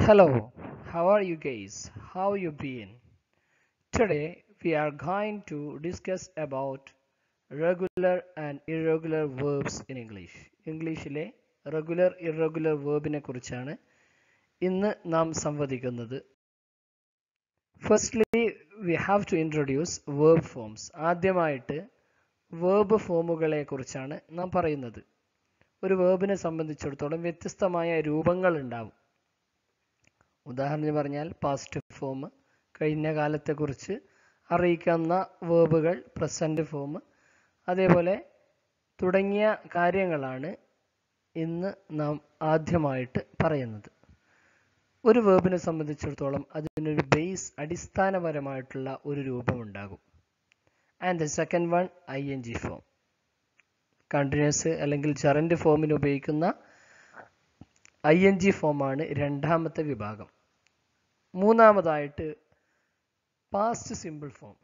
Hello, how are you guys? How you been? Today we are going to discuss about regular and irregular verbs in English. ഇംഗ്ലീഷിലെ regular irregular വേർബിനെ കുറിച്ചാണ് ഇന്ന് നാം സംവദിക്കുന്നത്. Firstly we have to introduce verb forms. ആദ്യമായിട്ട് verb ഫോമുകളെ കുറിച്ചാണ് നാം പറയുന്നത്. ഒരു വേർബിനെ സംബന്ധിച്ചിടത്തോളം വ്യത്യസ്തമായ രൂപങ്ങൾ ഉണ്ടാവും. ഉദാഹരണം പറഞ്ഞാൽ പാസ്റ്റ് ഫോം, കഴിഞ്ഞ കാലത്തെക്കുറിച്ച് അറിയിക്കുന്ന വേർബുകൾ പ്രസൻറ്റ് ഫോം, അതേപോലെ തുടങ്ങിയ കാര്യങ്ങളാണ് ഇന്ന് നാം ആദ്യമായിട്ട് പറയുന്നത്. ഒരു വേർബിനെ സംബന്ധിച്ചിടത്തോളം അതിനൊരു ബേസ്, അടിസ്ഥാനപരമായിട്ടുള്ള ഒരു രൂപമുണ്ടാകും. And the second one ING form, continuous അല്ലെങ്കിൽ ജെറൻഡ് ഫോമിന് ഉപയോഗിക്കുന്ന ING ഫോമാണ് രണ്ടാമത്തെ വിഭാഗം. മൂന്നാമതായിട്ട് പാസ്റ്റ് സിമ്പിൾ ഫോം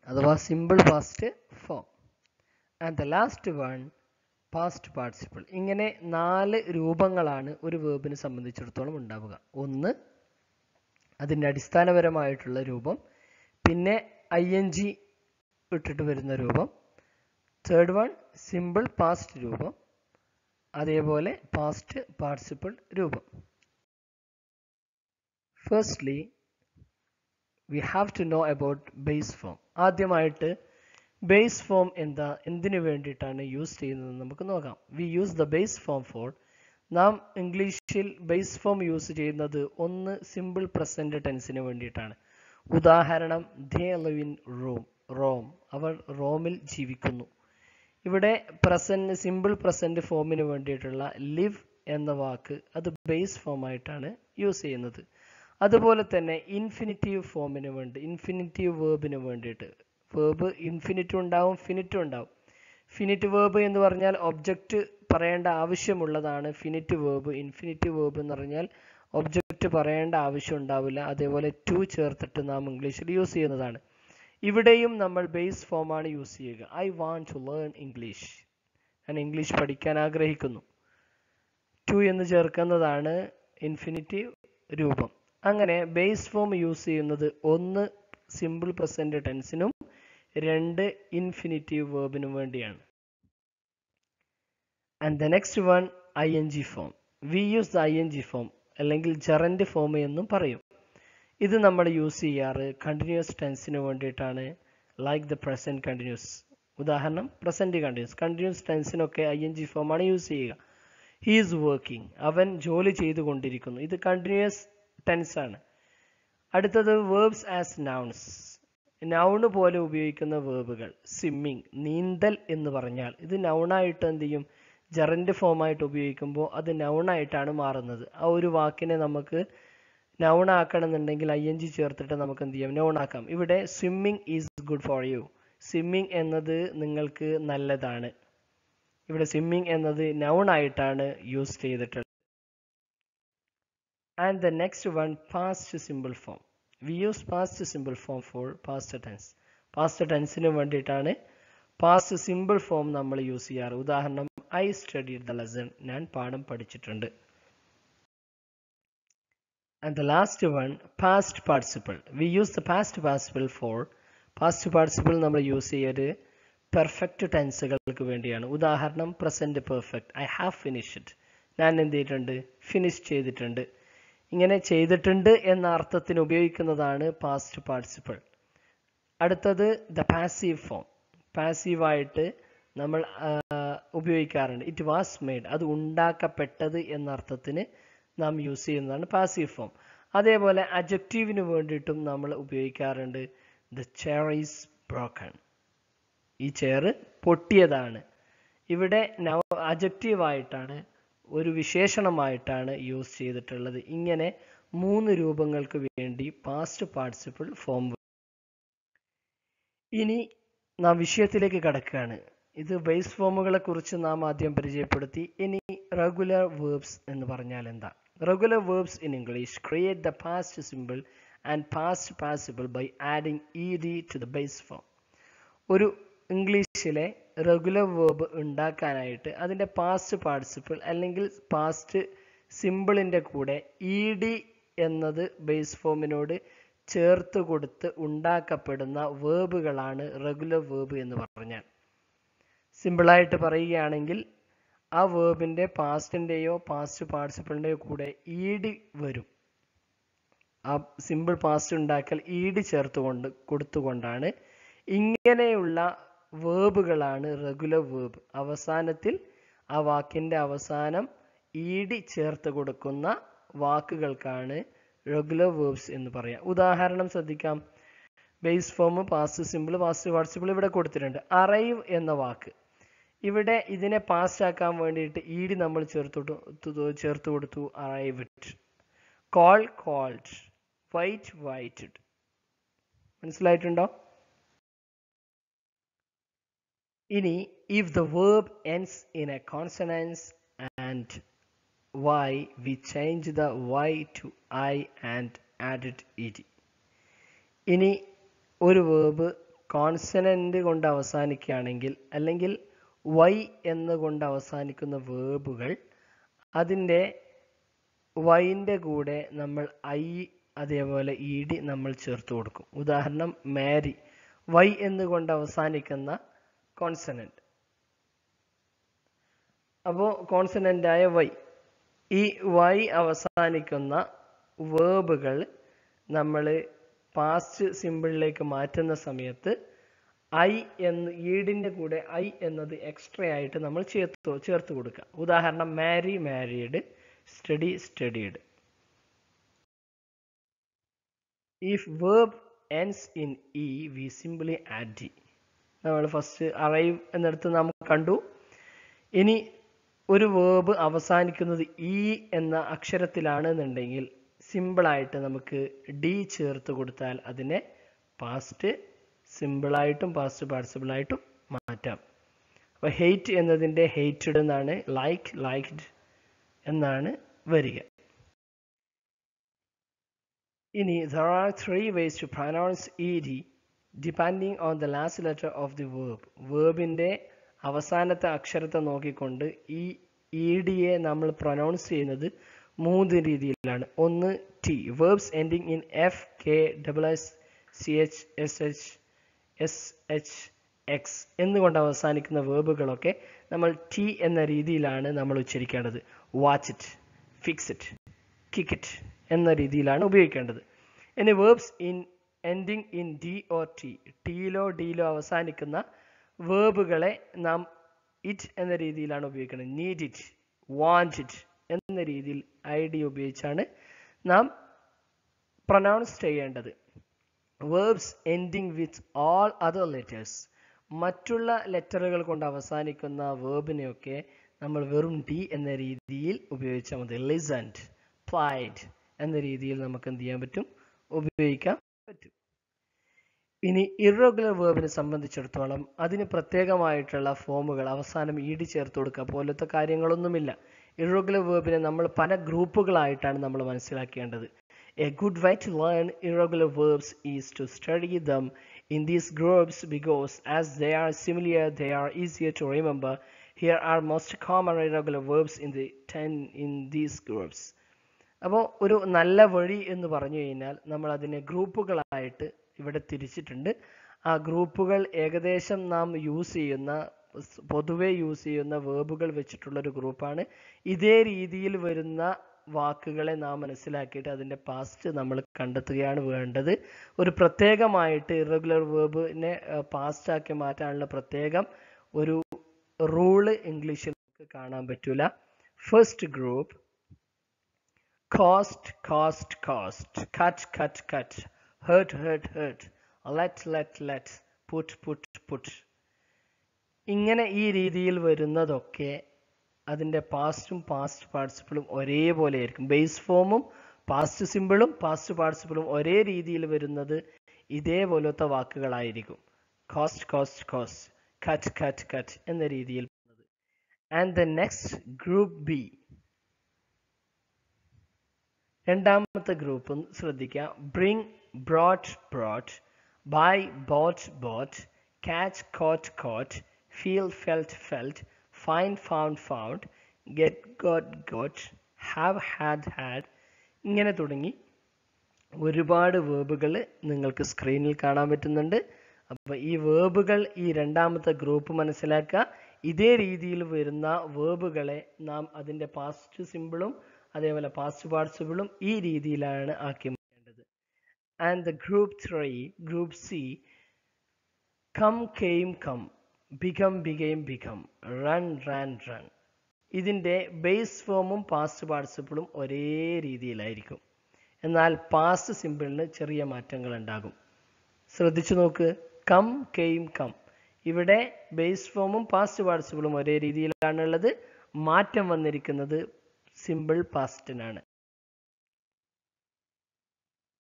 അഥവാ simple past form. And the last one past participle. ഇങ്ങനെ 4 രൂപങ്ങളാണ് ഒരു വേർബിനെ സംബന്ധിച്ചിടത്തോളം ഉണ്ടാവുക. ഒന്ന് അതിൻ്റെ അടിസ്ഥാനപരമായിട്ടുള്ള രൂപം, പിന്നെ ING ഇട്ടിട്ട് വരുന്ന രൂപം, തേർഡ് വൺ സിമ്പിൾ പാസ്റ്റ് രൂപം, അതേപോലെ പാസ്റ്റ് പാർട്ടിസിപ്പിൾ രൂപം. Firstly we have to know about base form. ആദ്യമായിട്ട് ബേസ് ഫോം എന്തിനു വേണ്ടിയിട്ടാണ് യൂസ് ചെയ്യുന്നത് നമുക്ക് നോക്കാം. We use the base form for, നാം ഇംഗ്ലീഷിൽ ബേസ് ഫോം യൂസ് ചെയ്യുന്നത് ഒന്ന് സിമ്പിൾ പ്രസന്റ് ടെൻസിന് വേണ്ടിയിട്ടാണ്. ഉദാഹരണം, ദേ ലിവ് ഇൻ റോം, അവർ റോമിൽ ജീവിക്കുന്നു. ഇവിടെ പ്രസന്റ്, സിമ്പിൾ പ്രസന്റ് ഫോമിന് വേണ്ടിയിട്ടുള്ള ലിവ് എന്ന വാക്ക് അത് ബേസ് ഫോമായിട്ടാണ് യൂസ് ചെയ്യുന്നത്. അതുപോലെ തന്നെ ഇൻഫിനിറ്റീവ് ഫോമിന് വേണ്ടി, ഇൻഫിനിറ്റീവ് വേർബിന് വേണ്ടിയിട്ട്, വേർബ് ഇൻഫിനിറ്റും ഉണ്ടാവും ഫിനിറ്റും ഉണ്ടാവും. ഫിനിറ്റ് വേർബ് എന്ന് പറഞ്ഞാൽ ഒബ്ജക്റ്റ് പറയേണ്ട ആവശ്യമുള്ളതാണ് ഫിനിറ്റ് വേർബ്. ഇൻഫിനിറ്റീവ് വേർബ് എന്ന് പറഞ്ഞാൽ ഒബ്ജക്റ്റ് പറയേണ്ട ആവശ്യം ഉണ്ടാവില്ല. അതേപോലെ ടു ചേർത്തിട്ട് നാം ഇംഗ്ലീഷിൽ യൂസ് ചെയ്യുന്നതാണ്. ഇവിടെയും നമ്മൾ ബേസ് ഫോമാണ് യൂസ് ചെയ്യുക. I want to learn English, ഞാൻ ഇംഗ്ലീഷ് പഠിക്കാൻ ആഗ്രഹിക്കുന്നു. ടു എന്ന് ചേർക്കുന്നതാണ് ഇൻഫിനിറ്റീവ് രൂപം. അങ്ങനെ ബേസ് ഫോം യൂസ് ചെയ്യുന്നത് ഒന്ന് സിമ്പിൾ പ്രസന്റ് ടെൻസിനും രണ്ട് ഇൻഫിനിറ്റീവ് വേർബിനും വേണ്ടിയാണ്. And the next one ING form. We use the ING form അല്ലെങ്കിൽ ജെറൻഡ് ഫോം എന്നും പറയും. ഇത് നമ്മൾ യൂസ് ചെയ്യാറ് കണ്ടിന്യൂസ് ടെൻസിന് വേണ്ടിയിട്ടാണ്. Like the present continuous. ഉദാഹരണം പ്രസന്റ് കണ്ടിന്യൂസ്. കണ്ടിന്യൂസ് ടെൻസിനൊക്കെ ING ഫോമാണ് യൂസ് ചെയ്യുക. ഹി ഈസ് വർക്കിംഗ്, അവൻ ജോലി ചെയ്തുകൊണ്ടിരിക്കുന്നു. ഇത് കണ്ടിന്യൂസ് ടെൻസ് ആണ്. അടുത്തത് വേർബ്സ് ആസ് നൗൺസ്. നൗണ് പോലെ ഉപയോഗിക്കുന്ന വേർബുകൾ. സ്വിമ്മിങ്, നീന്തൽ എന്ന് പറഞ്ഞാൽ ഇത് നൗണായിട്ട് എന്ത് ചെയ്യും, ജെറൻഡ് ഫോമായിട്ട് ഉപയോഗിക്കുമ്പോൾ അത് നൗണായിട്ടാണ് മാറുന്നത്. ആ ഒരു വാക്കിനെ നമുക്ക് നൗൺ ആക്കണമെന്നുണ്ടെങ്കിൽ ING ചേർത്തിട്ട് നമുക്ക് എന്ത് ചെയ്യാം, നൗൺ ആക്കാം. ഇവിടെ swimming is good for you, swimming എന്നത് നിങ്ങൾക്ക് നല്ലതാണ്. ഇവിടെ സ്വിമ്മിങ് എന്നത് നൗൺ ആയിട്ടാണ് യൂസ് ചെയ്തിട്ടുള്ളത്. And the next one past simple form. We use past simple form for past tense. Past ടെൻസിന് വേണ്ടിയിട്ടാണ് പാസ്റ്റ് സിമ്പിൾ ഫോം നമ്മൾ യൂസ് ചെയ്യാറ്. ഉദാഹരണം, ഐ സ്റ്റഡീഡ് ദ ലെസൺ, ഞാൻ പാഠം പഠിച്ചിട്ടുണ്ട്. And the last one, past participle. We use the past participle for, past participle നമ്മൾ use ചെയ്യത് perfect ടെൻസുകൾക്ക് വേണ്ടിയാണ്. ഉദാഹരണം, present perfect, I have finished, ഞാൻ എന്ത് ചെയ്തിട്ടുണ്ട്, ഫിനിഷ് ചെയ്തിട്ടുണ്ട്. ഇങ്ങനെ ചെയ്തിട്ടുണ്ട് എന്ന അർത്ഥത്തിന് ഉപയോഗിക്കുന്നതാണ് പാസ്റ്റ് പാർട്ടിസിപ്പിൾ. അടുത്തത് ദ പാസീവ് ഫോം. പാസീവായിട്ട് നമ്മൾ ഉപയോഗിക്കാറുണ്ട്. ഇറ്റ് വാസ് മെയ്ഡ്, അത് ഉണ്ടാക്കപ്പെട്ടത് എന്ന അർത്ഥത്തിന് നാം യൂസ് ചെയ്യുന്നതാണ് പാസീവ് ഫോം. അതേപോലെ അഡ്ജക്റ്റീവിന് വേണ്ടിയിട്ടും നമ്മൾ ഉപയോഗിക്കാറുണ്ട്. ദ ചെയർ ഈസ് ബ്രോക്കൺ, ഈ ചെയർ പൊട്ടിയതാണ്. ഇവിടെ അഡ്ജക്റ്റീവായിട്ടാണ്, ഒരു വിശേഷണമായിട്ടാണ് യൂസ് ചെയ്തിട്ടുള്ളത്. ഇങ്ങനെ 3 രൂപങ്ങൾക്ക് വേണ്ടി പാസ്റ്റ് പാർട്ടിസിപ്പിൾ ഫോം. ഇനി നാം വിഷയത്തിലേക്ക് കടക്കുകയാണ്. ഇത് ബേസ് ഫോമുകളെ കുറിച്ച് നാം ആദ്യം പരിചയപ്പെടുത്തി. ഇനി റെഗുലർ വേർബ്സ് എന്ന് പറഞ്ഞാൽ എന്താ? Regular verbs in English create the past simple and past participle by adding ed to the base form. ഒരു ഇംഗ്ലീഷിലെ റെഗുലർ വേർബ് ഉണ്ടാക്കാനായിട്ട് അതിൻ്റെ പാസ്റ്റ് പാർട്ടിസിപ്പിൾ അല്ലെങ്കിൽ പാസ്റ്റ് സിമ്പിളിൻ്റെ കൂടെ ഇ.ഡി എന്നത് ബേസ് ഫോമിനോട് ചേർത്ത് കൊടുത്ത് ഉണ്ടാക്കപ്പെടുന്ന വേർബുകളാണ് റെഗുലർ വേർബ് എന്ന് പറഞ്ഞാൽ. സിമ്പിളായിട്ട് പറയുകയാണെങ്കിൽ ആ വേർബിൻ്റെ പാസ്റ്റിൻ്റെയോ പാസ്റ്റ് പാർട്ടിസിപ്പിളിൻ്റെയോ കൂടെ ഇ.ഡി വരും. ആ സിമ്പിൾ പാസ്റ്റ് ഉണ്ടാക്കൽ ഇ.ഡി കൊടുത്തുകൊണ്ടാണ്. ഇങ്ങനെയുള്ള വേർബുകളാണ് റെഗുലർ വേർബ്. അവസാനത്തിൽ ആ വാക്കിൻ്റെ അവസാനം ഇ.ഡി ചേർത്ത് കൊടുക്കുന്ന വാക്കുകൾക്കാണ് റെഗുലർ വേർബ്സ് എന്ന് പറയാം. ഉദാഹരണം ശ്രദ്ധിക്കാം. Base form, past simple, past participle ഇവിടെ കൊടുത്തിട്ടുണ്ട്. അറൈവ് എന്ന വാക്ക്, ഇവിടെ ഇതിനെ പാസ്റ്റ് ആക്കാൻ വേണ്ടിയിട്ട് ഇ.ഡി നമ്മൾ ചേർത്ത് കൊടുത്തു, arrived. Call, called. Wait, waited. മനസ്സിലായിട്ടുണ്ടോ? ഇനി if the verb ends in a consonant and y, we change the y to I and added ed. ഇനി ഒരു വേർബ് കോൺസണന്റ് കൊണ്ട് അവസാനിക്കുകയാണെങ്കിൽ അല്ലെങ്കിൽ y എന്നുകൊണ്ട് അവസാനിക്കുന്ന വേർബുകൾ അതിൻ്റെ വൈൻ്റെ കൂടെ നമ്മൾ ഐ അതേപോലെ ed നമ്മൾ ചേർത്ത് കൊടുക്കും. ഉദാഹരണം മാരി, y എന്നുകൊണ്ട് അവസാനിക്കുന്ന കോൺസണന്റ്. അപ്പോൾ കോൺസണന്റായ വൈ, ഈ വൈ അവസാനിക്കുന്ന വേർബുകൾ നമ്മൾ പാസ്റ്റ് സിമ്പിളിലേക്ക് മാറ്റുന്ന സമയത്ത് ഐ എന്ന് ഈഡിൻ്റെ കൂടെ ഐ എന്നത് എക്സ്ട്രാ ആയിട്ട് നമ്മൾ ചേർത്ത് കൊടുക്കുക. ഉദാഹരണം marry, married. Study, studied. If verb ends in E, we simply add D. നമ്മൾ ഫസ്റ്റ് അറൈവ് എന്നിടത്ത് നാം കണ്ടു. ഇനി ഒരു വേർബ് അവസാനിക്കുന്നത് ഇ എന്ന അക്ഷരത്തിലാണെന്നുണ്ടെങ്കിൽ സിമ്പിളായിട്ട് നമുക്ക് ഡി ചേർത്ത് കൊടുത്താൽ അതിനെ പാസ്റ്റ് സിമ്പിളായിട്ടും പാസ്റ്റ് പാർട്ടിസിപ്പിളായിട്ടും മാറ്റാം. അപ്പോൾ ഹെയ്റ്റ് എന്നതിൻ്റെ ഹെയ്റ്റഡ് എന്നാണ്, ലൈക്ക്, ലൈക്ഡ് എന്നാണ് വരിക. ഇനി there are 3 ways to pronounce ed depending on the last letter of the verb. വേർബിൻ്റെ അവസാനത്തെ അക്ഷരത്തെ നോക്കിക്കൊണ്ട് ഈ ഇഡിയെ നമ്മൾ പ്രൊനൗൺസ് ചെയ്യുന്നത് 3 രീതിയിലാണ്. ഒന്ന് T, verbs ending in F, K, double S, C H, S H, S H, X എന്നുകൊണ്ട് അവസാനിക്കുന്ന വേർബുകളൊക്കെ നമ്മൾ ടി എന്ന രീതിയിലാണ് നമ്മൾ ഉച്ചരിക്കേണ്ടത്. Watch it, fix it, kick it എന്ന രീതിയിലാണ് ഉപയോഗിക്കേണ്ടത്. ഇനി verbs ending in D or T, ടിയിലോ ഡിയിലോ അവസാനിക്കുന്ന വേർബുകളെ നാം ഇറ്റ് എന്ന രീതിയിലാണ് ഉപയോഗിക്കുന്നത്. നീഡ് ഇറ്റ്, വാണ്ട് ഇറ്റ് എന്ന രീതിയിൽ ഐ ഡി ഉപയോഗിച്ചാണ് നാം പ്രൊനൗൺസ് ചെയ്യേണ്ടത്. Verbs ending with all other letters, മറ്റുള്ള ലെറ്ററുകൾ കൊണ്ട് അവസാനിക്കുന്ന വേർബിനെയൊക്കെ നമ്മൾ വെറും ഡി എന്ന രീതിയിൽ ഉപയോഗിച്ചാൽ മതി. ലിസൺഡ്, പ്ലൈഡ് എന്ന രീതിയിൽ നമുക്ക് എന്ത് ചെയ്യാൻ പറ്റും, ഉപയോഗിക്കാൻ പറ്റും. ഇനി ഇറഗുലർ വേർബിനെ സംബന്ധിച്ചിടത്തോളം അതിന് പ്രത്യേകമായിട്ടുള്ള ഫോമുകൾ, അവസാനം ഇ.ഡി ചേർത്ത് കൊടുക്കുക പോലത്തെ കാര്യങ്ങളൊന്നുമില്ല. ഇറഗുലർ വേർബിനെ നമ്മൾ പല ഗ്രൂപ്പുകളായിട്ടാണ് നമ്മൾ മനസ്സിലാക്കേണ്ടത്. A good way to learn irregular verbs is to study them in these groups because as they are similar, they are easier to remember. Here are most common irregular verbs in these groups. അപ്പോൾ ഒരു നല്ല വഴി എന്ന് പറഞ്ഞു കഴിഞ്ഞാൽ നമ്മൾ അതിനെ ഗ്രൂപ്പുകളായിട്ട് ഇവിടെ തിരിച്ചിട്ടുണ്ട്. ആ ഗ്രൂപ്പുകൾ ഏകദേശം നാം പൊതുവെ യൂസ് ചെയ്യുന്ന വേർബുകൾ വെച്ചിട്ടുള്ളൊരു ഗ്രൂപ്പാണ്. ഇതേ രീതിയിൽ വരുന്ന വാക്കുകളെ നാം മനസ്സിലാക്കിയിട്ട് അതിൻ്റെ പാസ്റ്റ് നമ്മൾ കണ്ടെത്തുകയാണ് വേണ്ടത്. ഒരു പ്രത്യേകമായിട്ട് ഇറഗുലർ വേർബിനെ പാസ്റ്റാക്കി മാറ്റാനുള്ള പ്രത്യേകം ഒരു റൂള് ഇംഗ്ലീഷിൽ നമുക്ക് കാണാൻ പറ്റൂല. First group cost, cost, cost, cut, cut, cut, hurt, hurt, hurt, let, let, let, put, put, put. ഇങ്ങനെ ഈ രീതിയിൽ വരുന്നതൊക്കെ അതിൻ്റെ പാസ്റ്റും പാസ്റ്റ് പാർട്ടിസിപ്പിളും ഒരേപോലെ ആയിരിക്കും. ബേസ് ഫോമും പാസ്റ്റ് സിമ്പിളും പാസ്റ്റ് പാർട്ടിസിപ്പിളും ഒരേ രീതിയിൽ വരുന്നത് ഇതേപോലത്തെ വാക്കുകളായിരിക്കും. Cost, cost, cost, cut, cut, cut എന്ന രീതിയിൽ. And the next group B, രണ്ടാമത്തെ ഗ്രൂപ്പ് ശ്രദ്ധിക്കുക. Bring, brought, brought, buy, bought, bought, catch, caught, caught, feel, felt, felt, find, found, found, get, got, got, have, had, had, ഇങ്ങനെ തുടങ്ങി ഒരുപാട് വേർബുകൾ നിങ്ങൾക്ക് സ്ക്രീനിൽ കാണാൻ പറ്റുന്നുണ്ട്. അപ്പോൾ ഈ വേർബുകൾ, ഈ രണ്ടാമത്തെ ഗ്രൂപ്പ് മനസ്സിലാക്കുക. ഇതേ രീതിയിൽ വരുന്ന വേർബുകളെ നാം അതിൻ്റെ പാസ്റ്റ് സിമ്പിളും അതേപോലെ പാസ്റ്റ് പാർട്ടിസിപ്പിളും ഈ രീതിയിലാണ് ആക്കി മാറ്റേണ്ടത്. And the group 3, group C, come, came, come, become, became, become, run, ran, run. ഇതിൻ്റെ ബേസ് ഫോമും പാസ്റ്റ് പാർട്ടിസിപ്പിളും ഒരേ രീതിയിലായിരിക്കും. എന്നാൽ പാസ്റ്റ് സിമ്പിളിന് ചെറിയ മാറ്റങ്ങൾ ഉണ്ടാകും. ശ്രദ്ധിച്ചു നോക്ക്. Come, came, come. ഇവിടെ ബേസ് ഫോമും പാസ്റ്റ് പാർട്ടിസിപ്പിളും ഒരേ രീതിയിലാണുള്ളത്. മാറ്റം വന്നിരിക്കുന്നത് സിമ്പിൾ പാസ്റ്റിനാണ്.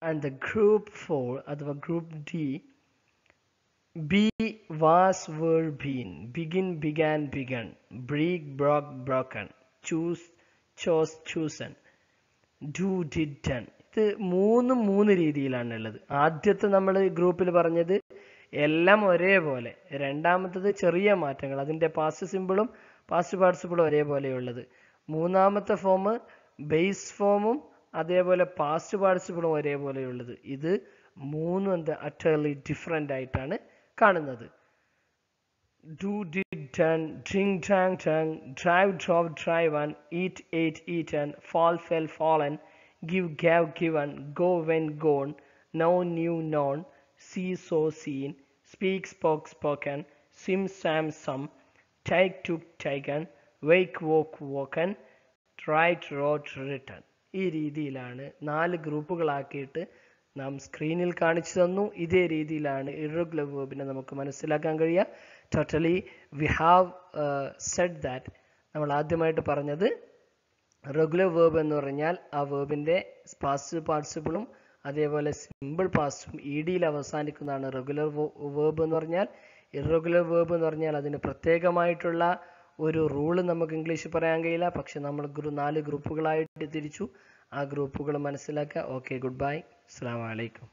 ആൻഡ് ദ ഗ്രൂപ്പ് 4 അഥവാ group D, be, was, were, been, begin, began, begun, break, broke, broken, choose, chose, chosen, do, did, done. ഇത് മൂന്ന് രീതിയിലാണുള്ളത്. ആദ്യത്തെ നമ്മൾ ഗ്രൂപ്പിൽ പറഞ്ഞത് എല്ലാം ഒരേപോലെ. രണ്ടാമത്തത് ചെറിയ മാറ്റങ്ങൾ, അതിൻ്റെ പാസ്റ്റ് സിമ്പിളും പാസ്റ്റ് പാർട്ടിസിപ്പിളും ഒരേപോലെയുള്ളത്. മൂന്നാമത്തെ ഫോം ബേസ് ഫോമും അതേപോലെ പാസ്റ്റ് പാർട്ടിസിപ്പിളും ഒരേപോലെയുള്ളത്. ഇത് മൂന്നും അറ്റർലി ഡിഫറെൻ്റ് ആയിട്ടാണ് കാണുന്നത്. Do, did, done, drink, drank, drunk, drive, drove, driven, eat, ate, eaten, fall, fell, fallen, give, gave, given, go, went, gone, know, knew, known, see, saw, seen, speak, spoke, spoken, swim, swam, swum, take, took, taken, wake, woke, woken, write, wrote, written. ഈ രീതിയിലാണ് 4 ഗ്രൂപ്പുകളാക്കിയിട്ട് നാം സ്ക്രീനിൽ കാണിച്ചു തന്നു. ഇതേ രീതിയിലാണ് irregular വേർബിനെ നമുക്ക് മനസ്സിലാക്കാൻ കഴിയുക. Totally we have said that, നമ്മൾ ആദ്യമായിട്ട് പറഞ്ഞത് റെഗുലർ വേർബ് എന്ന് പറഞ്ഞാൽ ആ വേർബിൻ്റെ പാസ്റ്റ് പാർട്ടിസിപ്പിളും അതേപോലെ സിമ്പിൾ പാസ്റ്റും ഇ ഡിയിൽ അവസാനിക്കുന്നതാണ് റെഗുലർ വേർബ് എന്ന് പറഞ്ഞാൽ. ഇറഗുലർ വേർബ് എന്ന് പറഞ്ഞാൽ അതിന് പ്രത്യേകമായിട്ടുള്ള ഒരു റൂള് നമുക്ക് ഇംഗ്ലീഷിൽ പറയാൻ കഴിയില്ല. പക്ഷെ നമ്മൾ 4 ഗ്രൂപ്പുകളായിട്ട് തിരിച്ചു. ആ ഗ്രൂപ്പുകൾ മനസ്സിലാക്കുക. ഓക്കെ, ഗുഡ് ബൈ, അസ്സലാമു അലൈക്കും.